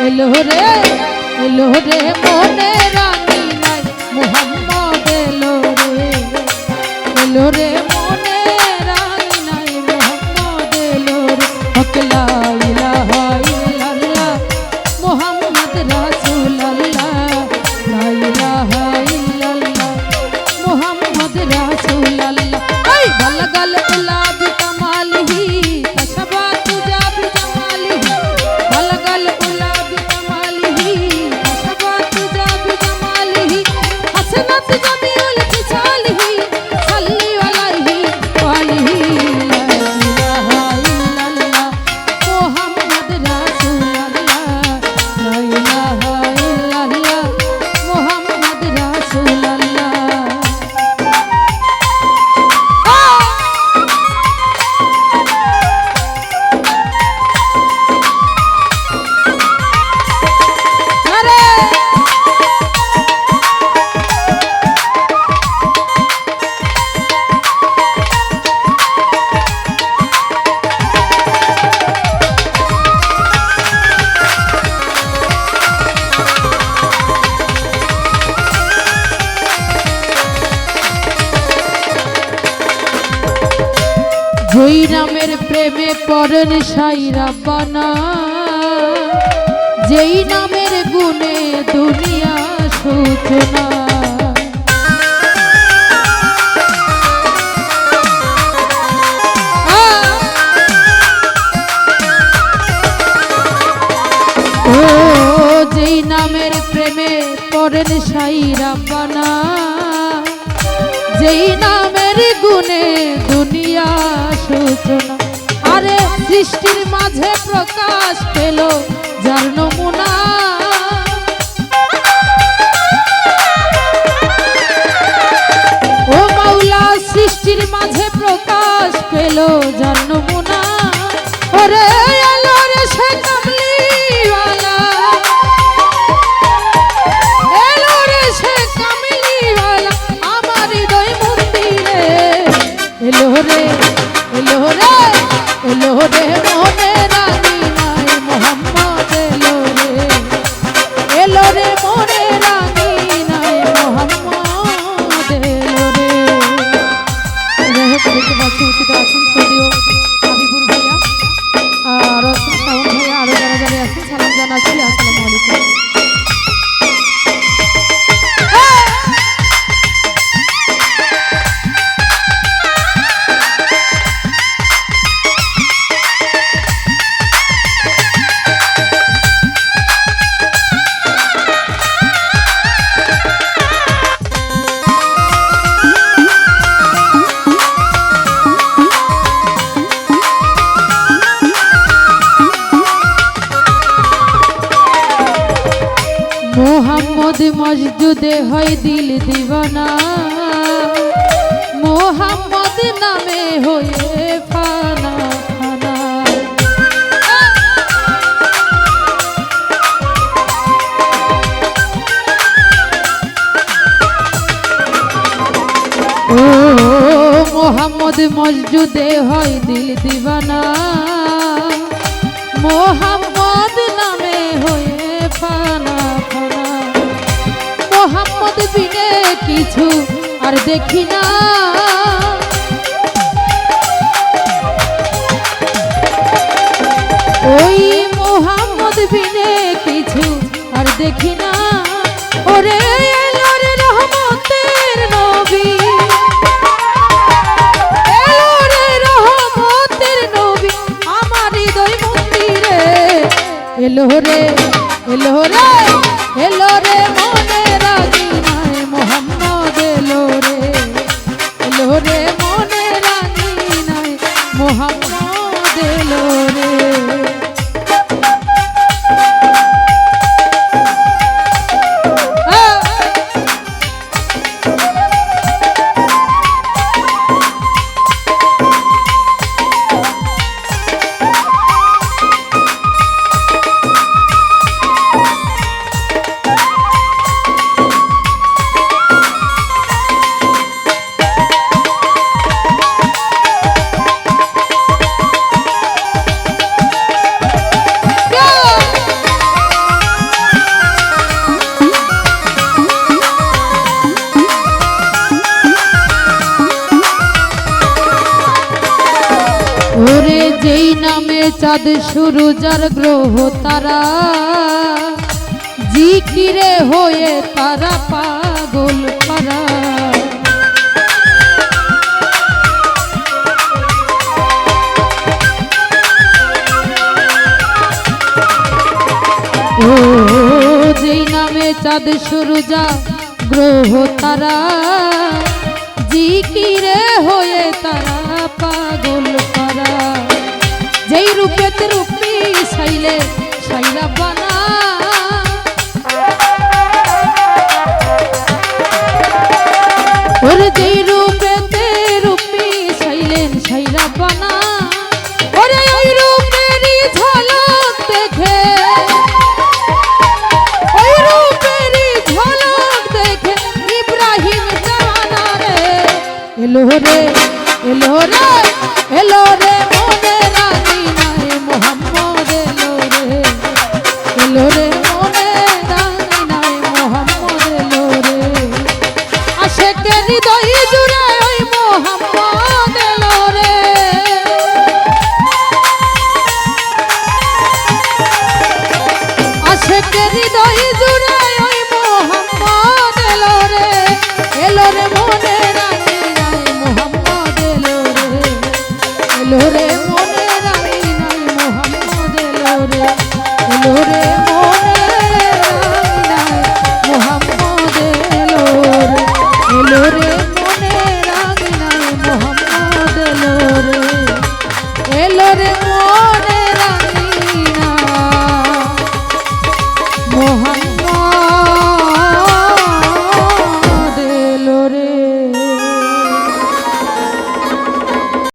এলো রে মনে রানী নাই মোহাম্মদ এলো রে মনে রানী নাই মোহাম্মদ এলো রে হক লা ইলাহা ইল্লাল্লাহ মোহাম্মদ রাসূলুল্লাহ লা ইলাহা ইল্লাল্লাহ মোহাম্মদ রাসূলুল্লাহ এই বলগল গুলাব কমালিহি তশবাত জাব জামালিহি বলগল গুলাব কমালিহি তশবাত জাব জামালিহি হসনত জমিউল খিসালিহি সাল্লি আলাইহি ওয়ালিহি লা ইলাহা ইল্লাল্লাহ মোহাম্মদ রাসূলুল্লাহ লা ইলাহা ইল্লাল্লাহ মোহাম্মদ রাসূলুল্লাহ যেই নামের প্রেমে পড়েন সাইরা বানা যেই নামের গুণে দুনিয়া সূচনা ও যেই নামের প্রেমে পড়েন সাইরা বানা যেই নামের গুণে দুনিয়া সূচনা আরে সৃষ্টির মাঝে প্রকাশ পেল যার নমুনা ও মাওলা সৃষ্টির মাঝে প্রকাশ পেল যার নমুনা ওরে এলো রে সে কামলিওয়ালা এলো রে সে কামলিওয়ালা আমার হৃদয় মন্দিরে এলো রে মনে রানী নাই মোহাম্মদ এলো রে মনে রানী নাই মোহাম্মদ এলো রে উপস্থিত আছেন যদিও হাবিবুর ভাইয়া আর আছেন শাওন ভাইয়া আরো যারা যারা আছেন সালাম জানাচ্ছি আসসালামু আলাইকুম মোহাম্মদ মসজুদে হয় দিল দিওয়ানা মোহাম্মদ নামে হয়ে ফানা ফানা ও মোহাম্মদ মসজুদে হয় দিল দিওয়ানা মোহাম্মদ নামে হয়ে ফানা ফানা মোহাম্মদ বিনে কিছু আর দেখি না ওই মোহাম্মদ বিনে কিছু আর দেখি না ওরে এলো রে রহমতের নবী এলো রে রহমতের নবী আমার হৃদয় মন্দিরে এলো রে মনে রানী নাই মোহাম্মদ এলো রে মনে রানী নাই মোহাম্মদ এলো রে নামে চাঁদ সূরুজার গ্রহ তারা জিকিরে হয়ে তারা পাগল পারা ও যেই নামে চাঁদ সূরুজা গ্রহ তারা জিকিরে হয়ে তারা পাগল পারা যেই রূপেতে রূপী সাইলে সাইরা বানা ওরে যেই রূপেতে রূপী সাইলেন সাইরা বানা ওরে ওই রূপেরই ঝলক দেখে ওই রূপেরই ঝলক দেখে ইব্রাহিম জানা রে এলো রে এলো রে এলো রে মনে রানী নাই মোহাম্মদ এলো রে এলো রে মনে রানী নাই মোহাম্মদ এলো রে আশেকের হৃদয় জুড়ে ওই মোহাম্মদ এলো রে আশেকের হৃদয়